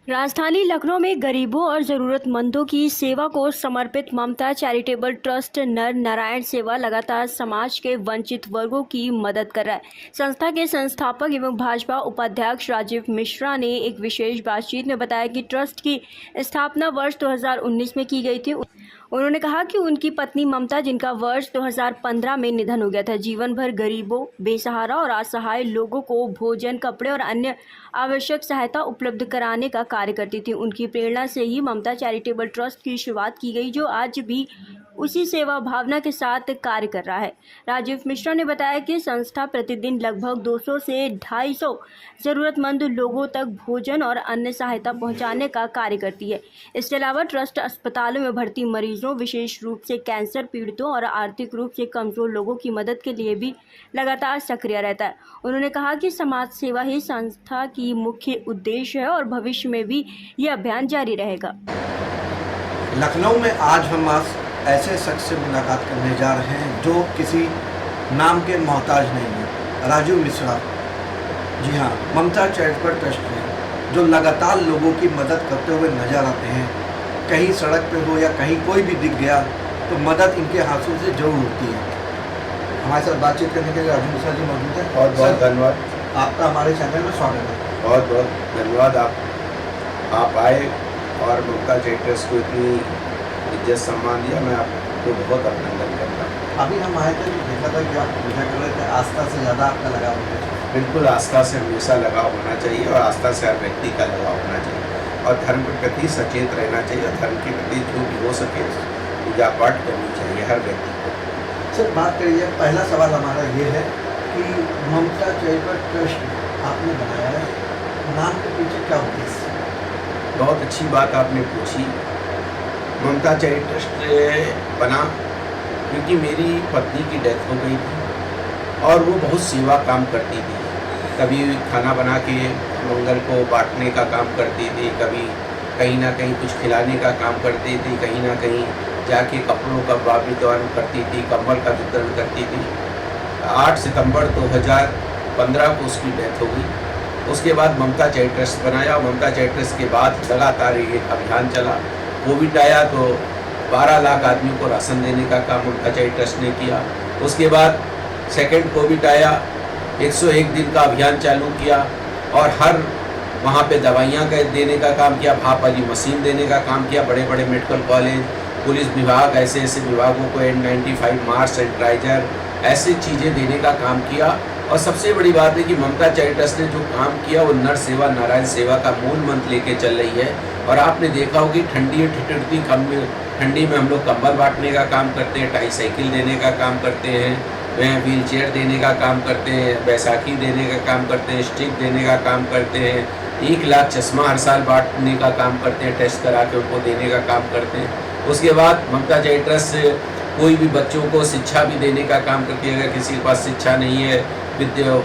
राजधानी लखनऊ में गरीबों और जरूरतमंदों की सेवा को समर्पित ममता चैरिटेबल ट्रस्ट नर नारायण सेवा लगातार समाज के वंचित वर्गों की मदद कर रहा है। संस्था के संस्थापक एवं भाजपा उपाध्यक्ष राजीव मिश्रा ने एक विशेष बातचीत में बताया कि ट्रस्ट की स्थापना वर्ष 2019 में की गई थी। उन्होंने कहा कि उनकी पत्नी ममता, जिनका वर्ष 2015 में निधन हो गया था, जीवन भर गरीबों, बेसहारा और असहाय लोगों को भोजन, कपड़े और अन्य आवश्यक सहायता उपलब्ध कराने का कार्य करती थी। उनकी प्रेरणा से ही ममता चैरिटेबल ट्रस्ट की शुरुआत की गई, जो आज भी उसी सेवा भावना के साथ कार्य कर रहा है। राजीव मिश्रा ने बताया कि संस्था प्रतिदिन लगभग 200 से 250 जरूरतमंद लोगों तक भोजन और अन्य सहायता पहुंचाने का कार्य करती है। इसके अलावा ट्रस्ट अस्पतालों में भर्ती मरीजों, विशेष रूप से कैंसर पीड़ितों और आर्थिक रूप से कमजोर लोगों की मदद के लिए भी लगातार सक्रिय रहता है। उन्होंने कहा कि समाज सेवा ही संस्था की मुख्य उद्देश्य है और भविष्य में भी ये अभियान जारी रहेगा। लखनऊ में आज हम ऐसे शख्स से मुलाकात करने जा रहे हैं जो किसी नाम के मोहताज नहीं है। राजीव मिश्रा, जी हाँ, ममता चैरिटेबल ट्रस्ट है जो लगातार लोगों की मदद करते हुए नजर आते हैं। कहीं सड़क पे हो या कहीं कोई भी दिख गया तो मदद इनके हाथों से जरूर होती है। हमारे साथ बातचीत करने के लिए राजीव मिश्रा जी मौजूद हैं। बहुत बहुत धन्यवाद आपका हमारे चैनल में स्वागत है। बहुत बहुत धन्यवाद आप आए और ममता चैरिटेबल को इतनी इज्जत सम्मान दिया। मैं आपको बहुत अभिनंदन करता हूँ। अभी हम आए थे, देखा था कि आप पूजा कर रहे थे। आस्था से ज़्यादा आपका लगाव है? बिल्कुल, आस्था से हमेशा लगाव होना चाहिए और आस्था से हर व्यक्ति का लगाव होना चाहिए और धर्म के प्रति सचेत रहना चाहिए और धर्म के प्रति जो भी हो सके पूजा पाठ करनी चाहिए हर व्यक्ति को। सर, बात करिए, पहला सवाल हमारा ये है कि ममता चैरिटेबल ट्रस्ट आपने बनाया है, नाम के पीछे क्या उद्देश्य? बहुत अच्छी बात आपने पूछी। ममता चैरिटेबल ट्रस्ट बना क्योंकि मेरी पत्नी की डेथ हो गई थी और वो बहुत सेवा काम करती थी। कभी खाना बना के मंगल को बांटने का काम करती थी, कभी कहीं ना कहीं कुछ खिलाने का काम करती थी, कहीं ना कहीं जाके कपड़ों का वितरण करती थी, कंबल का वितरण करती थी। 8 सितंबर 2015 को उसकी डेथ हो गई। उसके बाद ममता चैरिटेबल ट्रस्ट बनाया। ममता चैरिटेबल ट्रस्ट के बाद लगातार ये अभियान चला। कोविड आया तो 12 लाख आदमियों को राशन देने का काम ममता चैरिटेबल ट्रस्ट ने किया। उसके बाद सेकेंड कोविड आया, 101 दिन का अभियान चालू किया और हर वहाँ पे दवाइयाँ देने का काम किया, भाप वाली मशीन देने का काम किया। बड़े बड़े मेडिकल कॉलेज, पुलिस विभाग, ऐसे ऐसे विभागों को N95 मास्क, सैनिटाइजर, ऐसी चीज़ें देने का काम किया। और सबसे बड़ी बात है कि ममता चैरिटेबल ट्रस्ट ने जो काम किया वो नर सेवा नारायण सेवा का मूल मंत्र लेके चल रही है। और आपने देखा होगी ठंडी ठिठुरती ठंडी में हम लोग कंबल बांटने का काम करते हैं, ट्राईसाइकिल देने का काम करते हैं, वह व्हील चेयर देने का काम करते हैं, बैसाखी देने का काम करते हैं, स्टिक देने का काम करते हैं, 1 लाख चश्मा हर साल बांटने का काम करते हैं, टेस्ट करा के उनको देने का काम करते हैं। उसके बाद ममता चैरिटेबल ट्रस्ट कोई भी बच्चों को शिक्षा भी देने का काम करती है। अगर किसी के पास शिक्षा नहीं है, विद्या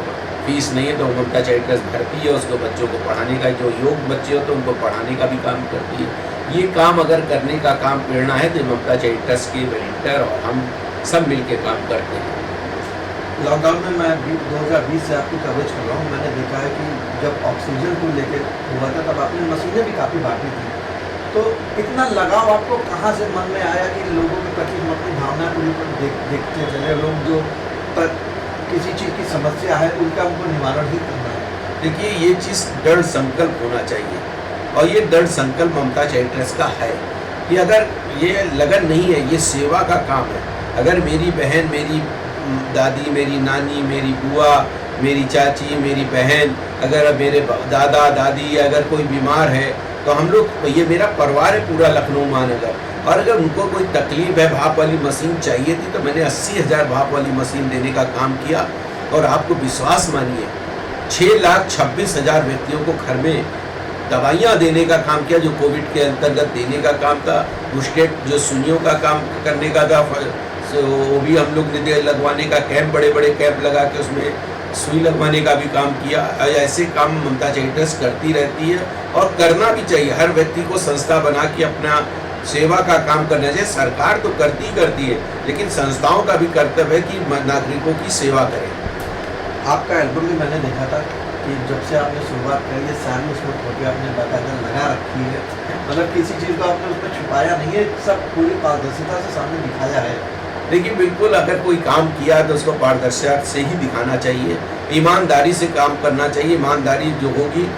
फीस नहीं है, तो ममता चैरिटेबल ट्रस्ट भरती है उसको, बच्चों को पढ़ाने का, जो योग्य बच्चे हो तो उनको पढ़ाने का भी काम करती है। ये काम अगर करने का काम प्रेरणा है तो ममता चैरिटेबल ट्रस्ट के वॉलंटियर और हम सब मिलकर काम करते हैं। लॉकडाउन में मैं 2020 से आपकी कवरेज कर रहा हूँ। मैंने देखा है कि जब ऑक्सीजन को लेकर हुआ था तब आपने मशीनें भी काफ़ी बांटी थी। तो इतना लगाव आपको कहाँ से मन में आया कि लोगों के प्रति हम अपनी भावना को देखते चले? लोग जो किसी चीज़ की समस्या है उनका उनको निवारण ही करना है। देखिए, ये चीज़ दृढ़ संकल्प होना चाहिए और ये दृढ़ संकल्प ममता चैरिटेबल ट्रस्ट का है कि अगर ये लगन नहीं है, ये सेवा का काम है। अगर मेरी बहन, मेरी दादी, मेरी नानी, मेरी बुआ, मेरी चाची, मेरी बहन, अगर मेरे दादा दादी अगर कोई बीमार है तो हम लोग, ये मेरा परिवार है पूरा लखनऊ महानगर, और अगर उनको कोई तकलीफ है, भाप वाली मशीन चाहिए थी तो मैंने 80,000 भाप वाली मशीन देने का काम किया। और आपको विश्वास मानिए 6,26,000 व्यक्तियों को घर में दवाइयाँ देने का काम किया, जो कोविड के अंतर्गत देने का काम था। बुस्टेट जो सुइयों का काम करने का था, वो भी हम लोग ने लगवाने का कैंप, बड़े बड़े कैंप लगा के उसमें सुई लगवाने का भी काम किया। ऐसे काम ममता चैरिटेबल ट्रस्ट करती रहती है और करना भी चाहिए। हर व्यक्ति को संस्था बना के अपना सेवा का काम करना चाहिए। सरकार तो करती है, लेकिन संस्थाओं का भी कर्तव्य है कि नागरिकों की सेवा करें। आपका एल्बम भी मैंने देखा था, कि जब से आपने शुरुआत करी है सारी उसमें फोटो आपने बाकायदा लगा रखी है, मतलब किसी चीज़ को आपने उसमें छुपाया नहीं है, सब पूरी पारदर्शिता से सामने दिखाया है। देखिए बिल्कुल, अगर कोई काम किया तो उसको पारदर्शिता से ही दिखाना चाहिए, ईमानदारी से काम करना चाहिए। ईमानदारी जो होगी,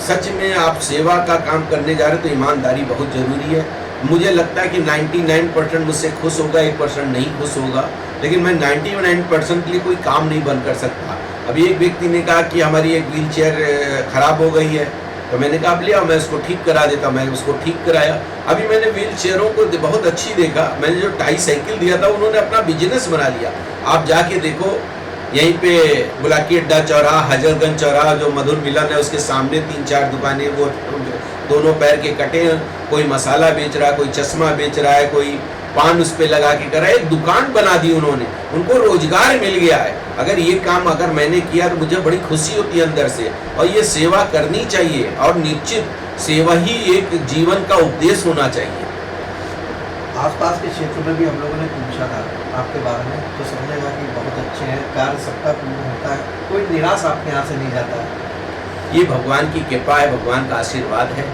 सच में आप सेवा का काम करने जा रहे हो तो ईमानदारी बहुत ज़रूरी है। मुझे लगता है कि 99% मुझसे खुश होगा, 1% नहीं खुश होगा, लेकिन मैं 99% के लिए कोई काम नहीं बंद कर सकता। अभी एक व्यक्ति ने कहा कि हमारी एक व्हील चेयर खराब हो गई है, तो मैंने कहा आप ले आओ, मैं उसको ठीक करा देता हूँ। मैंने उसको ठीक कराया। अभी मैंने व्हील चेयरों को बहुत अच्छी देखा, मैंने जो टाई साइकिल दिया था उन्होंने अपना बिजनेस बना लिया। आप जाके देखो, यहीं पे बुलाकी अड्डा चौराहा, हजरतगंज चौराहा जो मधुर मिलन है उसके सामने 3-4 दुकानें, वो दोनों पैर के कटे हैं। कोई मसाला बेच रहा है, कोई चश्मा बेच रहा है, कोई पान उस पे लगा के कर रहा है। एक दुकान बना दी उन्होंने, उनको रोजगार मिल गया है। अगर ये काम अगर मैंने किया तो मुझे बड़ी खुशी होती है अंदर से, और ये सेवा करनी चाहिए, और निश्चित सेवा ही एक जीवन का उपदेश होना चाहिए। आसपास के क्षेत्र में भी हम लोगों ने पूछा था आपके बारे में, तो समझने लगा कि बहुत अच्छे हैं, कार्य सबका पूर्ण होता है, कोई निराश आपके यहाँ से नहीं जाता है। ये भगवान की कृपा है, भगवान का आशीर्वाद है,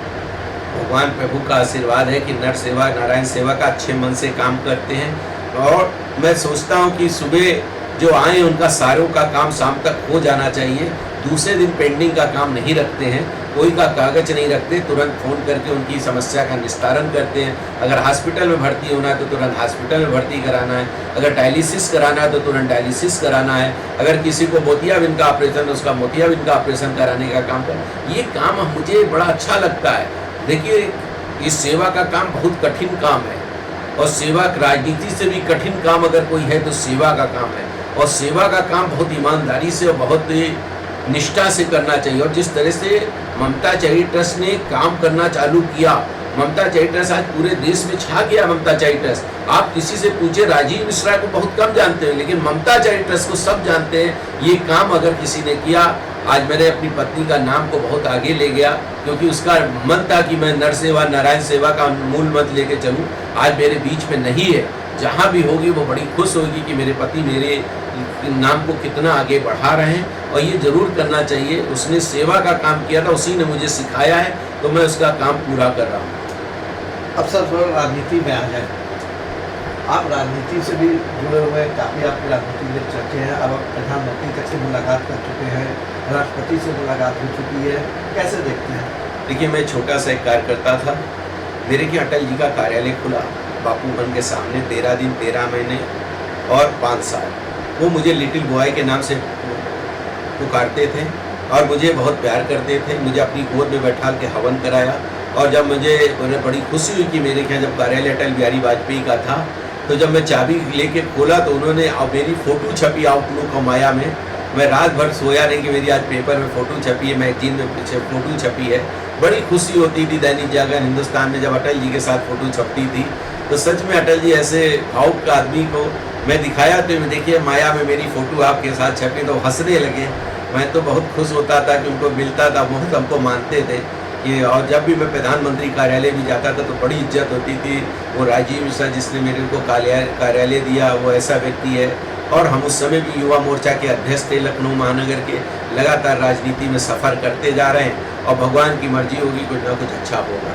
भगवान प्रभु का आशीर्वाद है कि नर सेवा नारायण सेवा का अच्छे मन से काम करते हैं। और मैं सोचता हूँ कि सुबह जो आए उनका सारों का काम शाम तक हो जाना चाहिए। दूसरे दिन पेंडिंग का काम नहीं रखते हैं, कोई का कागज नहीं रखते, तुरंत फ़ोन करके उनकी समस्या का निस्तारण करते हैं। अगर हॉस्पिटल में भर्ती होना है तो तुरंत हॉस्पिटल में भर्ती कराना है, अगर डायलिसिस कराना है तो तुरंत डायलिसिस कराना है, अगर किसी को मोतियाबिंद का ऑपरेशन है उसका मोतियाबिंद का ऑपरेशन कराने का काम कर। ये काम मुझे बड़ा अच्छा लगता है। देखिए, इस सेवा का काम बहुत कठिन काम है, और सेवा राजनीति से भी कठिन काम अगर कोई है तो सेवा का काम है। और सेवा का काम बहुत ईमानदारी से और बहुत निष्ठा से करना चाहिए। और जिस तरह से ममता चैरिटी ट्रस्ट ने काम करना चालू किया, ममता चैरिटी ट्रस्ट आज पूरे देश में छा गया। ममता चैरिटी ट्रस्ट, आप किसी से पूछे, राजीव मिश्रा को बहुत कम जानते हैं, लेकिन ममता चैरिटी ट्रस्ट को सब जानते हैं। ये काम अगर किसी ने किया, आज मैंने अपनी पत्नी का नाम को बहुत आगे ले गया, क्योंकि उसका मन था कि मैं नर सेवा नारायण सेवा का मूल मंत्र लेके चलूँ। आज मेरे बीच में नहीं है, जहाँ भी होगी वो बड़ी खुश होगी कि मेरे पति मेरे नाम को कितना आगे बढ़ा रहे हैं, और ये जरूर करना चाहिए। उसने सेवा का काम किया था, उसी ने मुझे सिखाया है, तो मैं उसका काम पूरा कर रहा हूँ। अब सर थोड़ा राजनीति में आ जाए, आप राजनीति से भी जुड़े हुए हैं, काफ़ी आपकी राजनीति में चर्चे हैं। अब आप प्रधानमंत्री तक से मुलाकात कर चुके हैं, राष्ट्रपति से मुलाकात हो चुकी है, कैसे देखते हैं? देखिए, मैं छोटा सा एक कार्यकर्ता था, मेरे के अटल जी का कार्यालय खुला बापू भवन के सामने, 13 दिन 13 महीने और 5 साल। वो मुझे लिटिल बॉय के नाम से पुकारते थे और मुझे बहुत प्यार करते थे। मुझे अपनी गोद में बैठा के हवन कराया, और जब मुझे बड़ी खुशी हुई कि मेरे यहाँ जब कार्यालय अटल बिहारी वाजपेयी का था, तो जब मैं चाबी लेके खोला तो उन्होंने मेरी फ़ोटो छपी आउटलुक और माया में। मैं रात भर सोया नहीं कि मेरी आज पेपर में फ़ोटो छपी है, मैगजीन में पीछे फ़ोटो छपी है। बड़ी खुशी होती थी दैनिक जागरण हिंदुस्तान में जब अटल जी के साथ फ़ोटो छपती थी। तो सच में अटल जी ऐसे भावुक आदमी को मैं दिखाया, तो देखिए माया में मेरी फ़ोटो आपके साथ छपी, तो हंसने लगे। मैं तो बहुत खुश होता था कि उनको मिलता था, बहुत हमको मानते थे कि। और जब भी मैं प्रधानमंत्री कार्यालय भी जाता था तो बड़ी इज्जत होती थी। वो राजीव मिश्रा जिसने मेरे को कार्यालय दिया, वो ऐसा व्यक्ति है। और हम उस समय भी युवा मोर्चा के अध्यक्ष थे लखनऊ महानगर के। लगातार राजनीति में सफ़र करते जा रहे हैं, और भगवान की मर्जी होगी कुछ ना कुछ अच्छा होगा।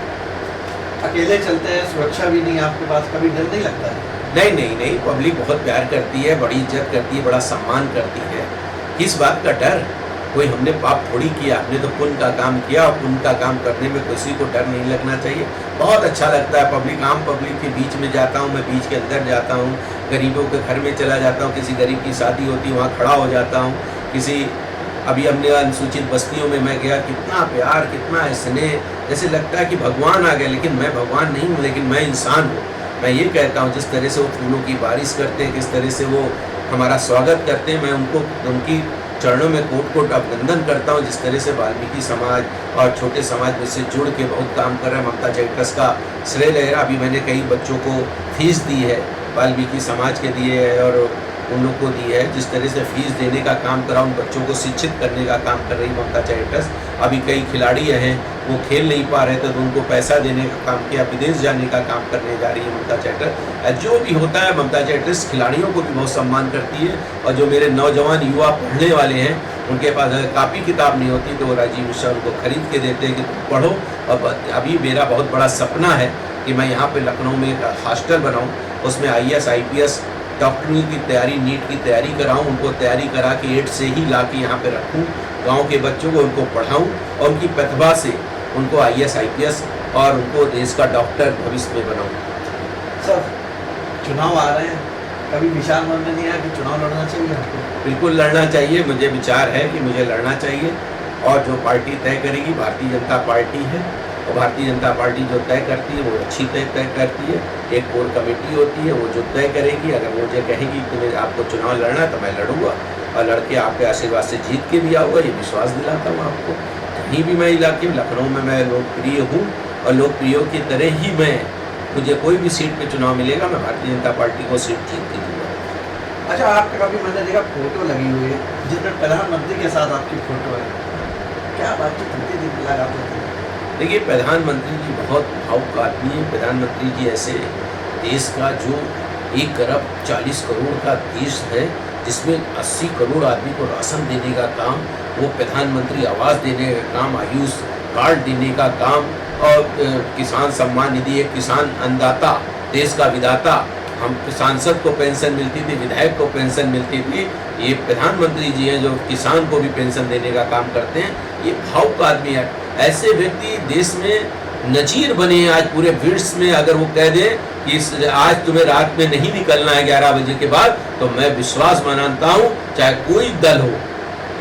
अकेले चलते हैं, सुरक्षा भी नहीं आपके पास, कभी डर नहीं लगता है? नहीं, पब्लिक बहुत प्यार करती है, बड़ी इज्जत करती है, बड़ा सम्मान करती है। किस बात का डर? कोई हमने पाप थोड़ी किया, हमने तो पुण्य का काम किया, और पुण्य का काम करने में किसी को डर नहीं लगना चाहिए। बहुत अच्छा लगता है पब्लिक, आम पब्लिक के बीच में जाता हूँ, मैं बीच के अंदर जाता हूँ, गरीबों के घर में चला जाता हूँ, किसी गरीब की शादी होती है वहाँ खड़ा हो जाता हूँ। अभी हमने अनुसूचित बस्तियों में मैं गया, कितना प्यार, कितना स्नेह, जैसे लगता है कि भगवान आ गए। लेकिन मैं भगवान नहीं हूँ, लेकिन मैं इंसान हूँ। मैं ये कहता हूँ, जिस तरह से वो फूलों की बारिश करते हैं, किस तरह से वो हमारा स्वागत करते हैं, मैं उनको उनकी चरणों में कोट अभिनंदन करता हूँ। जिस तरह से वाल्मीकि समाज और छोटे समाज में से जुड़ के बहुत काम कर रहे हैं, ममता चैरिटी ट्रस्ट का श्रेय ले रहा। अभी मैंने कई बच्चों को फीस दी है, वाल्मीकि समाज के दिए है, और उन लोग को दी है, जिस तरह से फीस देने का काम करा, उन बच्चों को शिक्षित करने का काम कर रही ममता चैरिटी ट्रस्ट। अभी कई खिलाड़ी हैं वो खेल नहीं पा रहे थे तो उनको पैसा देने का काम किया, विदेश जाने का काम करने जा रही है ममता चैरिटी ट्रस्ट। जो भी होता है ममता चैरिटी ट्रस्ट खिलाड़ियों को भी बहुत सम्मान करती है, और जो मेरे नौजवान युवा पढ़ने वाले हैं उनके पास अगर कापी किताब नहीं होती तो वो राजीव मिश्रा उनको खरीद के देते हैं कि तुम पढ़ो। और अभी मेरा बहुत बड़ा सपना है कि मैं यहाँ पे लखनऊ में एक हॉस्टल बनाऊँ, उसमें IAS IPS डॉक्टरी की तैयारी, नीट की तैयारी कराऊँ, उनको तैयारी करा के 8 से ही ला के यहाँ पे रखूँ, गांव के बच्चों को उनको पढ़ाऊँ और उनकी प्रतिभा से उनको IAS IPS और उनको देश का डॉक्टर भविष्य में बनाऊँ। सर, चुनाव आ रहे हैं, कभी विचार मन में नहीं आया कि चुनाव लड़ना चाहिए हमको? बिल्कुल लड़ना चाहिए, मुझे विचार है कि मुझे लड़ना चाहिए, और जो पार्टी तय करेगी भारतीय जनता पार्टी है, और भारतीय जनता पार्टी जो तय करती है वो अच्छी तय करती है। एक कोर कमेटी होती है वो जो तय करेगी। अगर मुझे कहेगी कि मैं आपको चुनाव लड़ना तो मैं लड़ूंगा, और लड़के आपके आशीर्वाद से जीत के भी आऊँगा, ये विश्वास दिलाता हूँ आपको। कहीं भी मैं इलाके में, लखनऊ में मैं लोकप्रिय हूँ, और लोकप्रियों की तरह ही मुझे कोई भी सीट पे चुनाव मिलेगा, मैं भारतीय जनता पार्टी को सीट जीत के दूँगा। अच्छा, आपका कभी मैंने देखा फोटो लगी हुई है जिसमें प्रधानमंत्री के साथ आपकी फोटो है, क्या बातचीत होती थी, मुलाकात होती है? देखिए, प्रधानमंत्री जी बहुत भावुक आदमी है। प्रधानमंत्री जी ऐसे देश का जो 1 अरब 40 करोड़ का देश है, जिसमें 80 करोड़ आदमी को राशन देने का काम, वो प्रधानमंत्री आवास देने का काम, आयुष कार्ड देने का काम, और किसान सम्मान निधि, एक किसान अन्नदाता, देश का विधाता, हम सांसद को पेंशन मिलती थी, विधायक को पेंशन मिलती थी, ये प्रधानमंत्री जी हैं जो किसान को भी पेंशन देने का काम करते हैं। ये भावुक आदमी है। ऐसे व्यक्ति देश में नजीर बने हैं आज पूरे विश्व में। अगर वो कह दें कि आज तुम्हें रात में नहीं निकलना है 11 बजे के बाद, तो मैं विश्वास मानता हूँ चाहे कोई दल हो,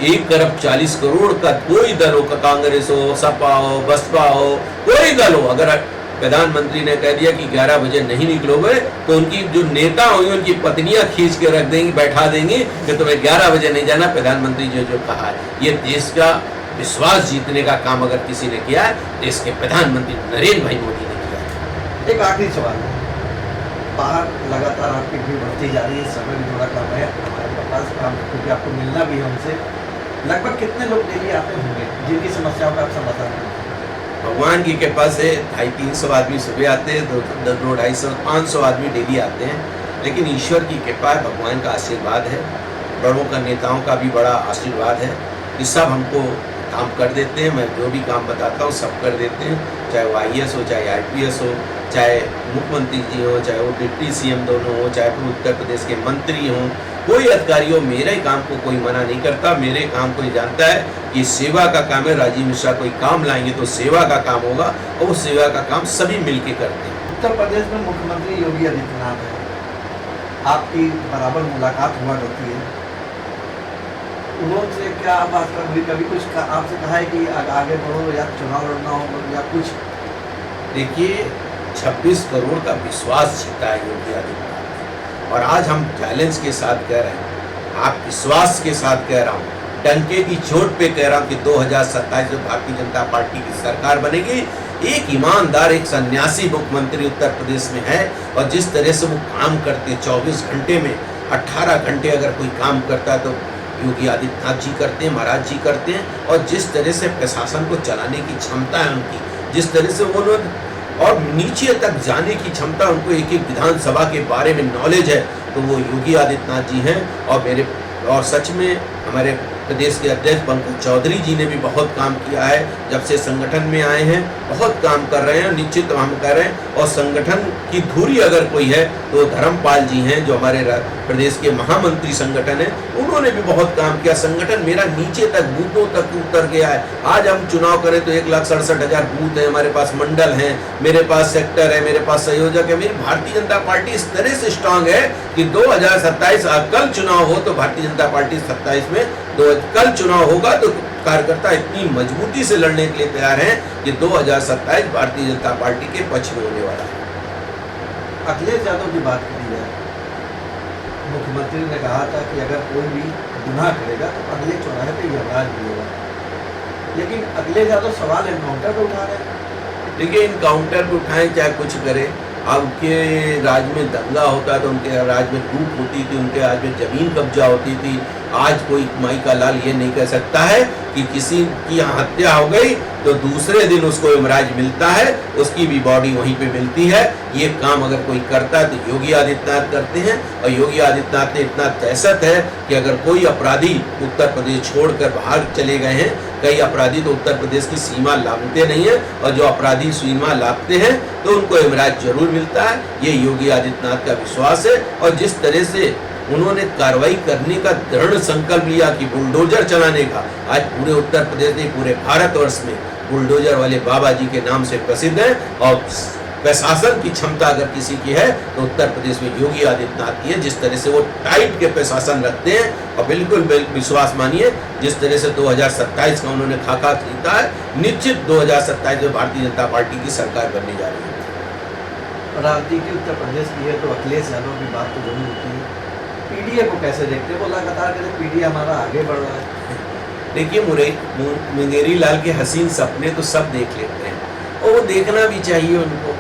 1 अरब 40 करोड़ का कोई दल हो, कांग्रेस हो, सपा हो, बसपा हो, कोई दल हो, अगर प्रधानमंत्री ने कह दिया कि 11 बजे नहीं निकलोगे तो उनकी जो नेता होंगे उनकी पत्नियां खींच के रख देंगी, बैठा देंगी कि तुम्हें 11 बजे नहीं जाना। प्रधानमंत्री जो कहा है, ये देश का विश्वास जीतने का काम अगर किसी ने किया है, देश के प्रधानमंत्री नरेंद्र भाई मोदी ने किया है। एक आखिरी सवाल है, बाहर लगातार आपकी भीड़ बढ़ती जा रही है, समय भी थोड़ा कम है हमारे पास, काम क्योंकि आपको मिलना भी है उनसे। लगभग कितने लोग डेली आते होंगे जिनकी समस्याओं का आप समाधान करें? भगवान की कृपा से 250-300 आदमी सुबह आते हैं, 200-250-500 आदमी डेली आते हैं। लेकिन ईश्वर की कृपा है, भगवान का आशीर्वाद है, बड़ों का, नेताओं का भी बड़ा आशीर्वाद है, ये सब हमको काम कर देते हैं। मैं जो भी काम बताता हूँ सब कर देते हैं, चाहे वो IAS हो, चाहे IPS हो, चाहे मुख्यमंत्री जी हो, चाहे वो डिप्टी CM दोनों हो, चाहे वो उत्तर प्रदेश के मंत्री हों, कोई अधिकारी हो, मेरे काम को कोई मना नहीं करता। मेरे काम को ये जानता है कि सेवा का काम है। राजीव मिश्रा कोई काम लाएंगे तो सेवा का काम होगा, और उस सेवा का काम सभी मिलके करते हैं। उत्तर प्रदेश में मुख्यमंत्री योगी आदित्यनाथ है, आपकी बराबर मुलाकात हुआ करती है, उन्होंने क्या बात हुई, कभी कुछ आपसे कहा है कि आगे बढ़ो या चुनाव लड़ना हो या कुछ? देखिए, 26 करोड़ का विश्वास जीता है योगी आदित्यनाथ, और आज हम चैलेंज के साथ कह रहे हैं, आप विश्वास के साथ कह रहा हूँ, डंके की चोट पे कह रहा हूँ कि 2027 में भारतीय जनता पार्टी की सरकार बनेगी। एक ईमानदार, एक सन्यासी मुख्यमंत्री उत्तर प्रदेश में है, और जिस तरह से वो काम करते 24 घंटे में 18 घंटे अगर कोई काम करता है तो योगी आदित्यनाथ जी करते हैं, महाराज जी करते हैं। और जिस तरह से प्रशासन को चलाने की क्षमता है उनकी, जिस तरह से वो लोग और नीचे तक जाने की क्षमता, उनको एक एक विधानसभा के बारे में नॉलेज है, तो वो योगी आदित्यनाथ जी हैं। और सच में हमारे प्रदेश के अध्यक्ष पंकज चौधरी जी ने भी बहुत काम किया है, जब से संगठन में आए हैं बहुत काम कर रहे हैं। निश्चित हम कर रहे हैं, और संगठन की धुरी अगर कोई है तो धर्मपाल जी हैं जो हमारे प्रदेश के महामंत्री संगठन है, उन्होंने भी बहुत काम किया। संगठन मेरा नीचे तक, बूथों तक उतर गया है। आज हम चुनाव करें तो 1,67,000 बूथ है, हमारे पास मंडल हैं, मेरे पास सेक्टर है, मेरे पास संयोजक है। मेरी भारतीय जनता पार्टी इस तरह से स्ट्रांग है कि 2027 कल चुनाव हो तो भारतीय जनता पार्टी 27 में कल चुनाव होगा तो कार्यकर्ता इतनी मजबूती से लड़ने के लिए तैयार हैं कि 2027 भारतीय जनता पार्टी के पक्ष में होने वाला है। अखिलेश यादव की बात करी जाए, मुख्यमंत्री ने कहा था कि अगर कोई भी गुनाह करेगा तो अगले चौराहे पे यमराज भी होगा, लेकिन अखिलेश यादव सवाल एनकाउंटर पर उठा रहे हैं। देखिए, इनकाउंटर पर उठाएं चाहे कुछ करें, अब उनके राज में दंगा होता तो उनके राज में लूट होती थी, उनके राज में जमीन कब्जा होती थी। आज कोई माई का लाल ये नहीं कह सकता है कि किसी की हत्या हो गई तो दूसरे दिन उसको यमराज मिलता है, उसकी भी बॉडी वहीं पे मिलती है। ये काम अगर कोई करता है तो योगी आदित्यनाथ करते हैं। और योगी आदित्यनाथ ने इतना दहशत है कि अगर कोई अपराधी उत्तर प्रदेश छोड़कर बाहर चले गए हैं, कई अपराधी तो उत्तर प्रदेश की सीमा लांघते नहीं है, और जो अपराधी सीमा लांघते हैं तो उनको यमराज जरूर मिलता है। ये योगी आदित्यनाथ का विश्वास है। और जिस तरह से उन्होंने कार्रवाई करने का दृढ़ संकल्प लिया कि बुलडोजर चलाने का, आज पूरे उत्तर प्रदेश नहीं पूरे भारतवर्ष में बुलडोजर वाले बाबा जी के नाम से प्रसिद्ध है। और प्रशासन की क्षमता अगर किसी की है तो उत्तर प्रदेश में योगी आदित्यनाथ की है। जिस तरह से वो टाइट के प्रशासन रखते हैं, और बिल्कुल विश्वास मानिए जिस तरह से 2027 का उन्होंने खाका खींचा है, निश्चित 2027 में भारतीय जनता पार्टी की सरकार बनने जा रही है। राजनीति उत्तर प्रदेश की है तो अखिलेश यादव की बात तो जरूर होती है। पीडीए को कैसे देखते हैं? वो लगातार कहते पीडीए हमारा आगे बढ़ रहा है। देखिए मुंगेरी लाल के हसीन सपने तो सब देख लेते हैं, और वो देखना भी चाहिए उनको।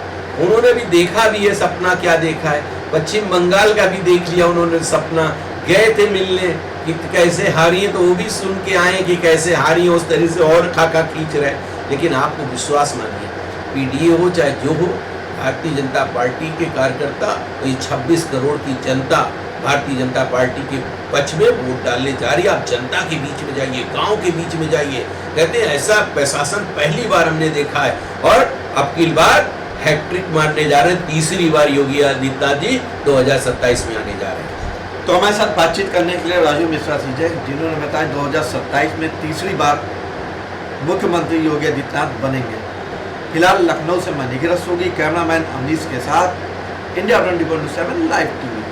उन्होंने भी देखा भी है सपना, क्या देखा है। पश्चिम बंगाल का भी देख लिया उन्होंने सपना। गए थे मिलने कि कैसे हारी है, तो वो भी सुन के आए कि कैसे हारी है, उस तरह से और खाका खींच रहे। लेकिन आपको विश्वास मानिए, पीडीए हो चाहे जो हो, भारतीय जनता पार्टी के कार्यकर्ता, तो ये 26 करोड़ की जनता भारतीय जनता पार्टी के पक्ष में वोट डालने जा रही है। आप जनता के बीच में जाइए, गांव के बीच में जाइए। कहते हैं ऐसा प्रशासन पहली बार हमने देखा है, और अब की बार हैट्रिक मारने जा रहे हैं। तीसरी बार योगी आदित्यनाथ जी 2027 में आने जा रहे हैं। तो हमारे साथ बातचीत करने के लिए राजू मिश्रा सीजे, जिन्होंने बताया 2027 में तीसरी बार मुख्यमंत्री योगी आदित्यनाथ बनेंगे। फिलहाल लखनऊ से मैं निखिल रस्तोगी, कैमरामैन अमनीश के साथ, इंडिया 24/7 लाइव टीवी।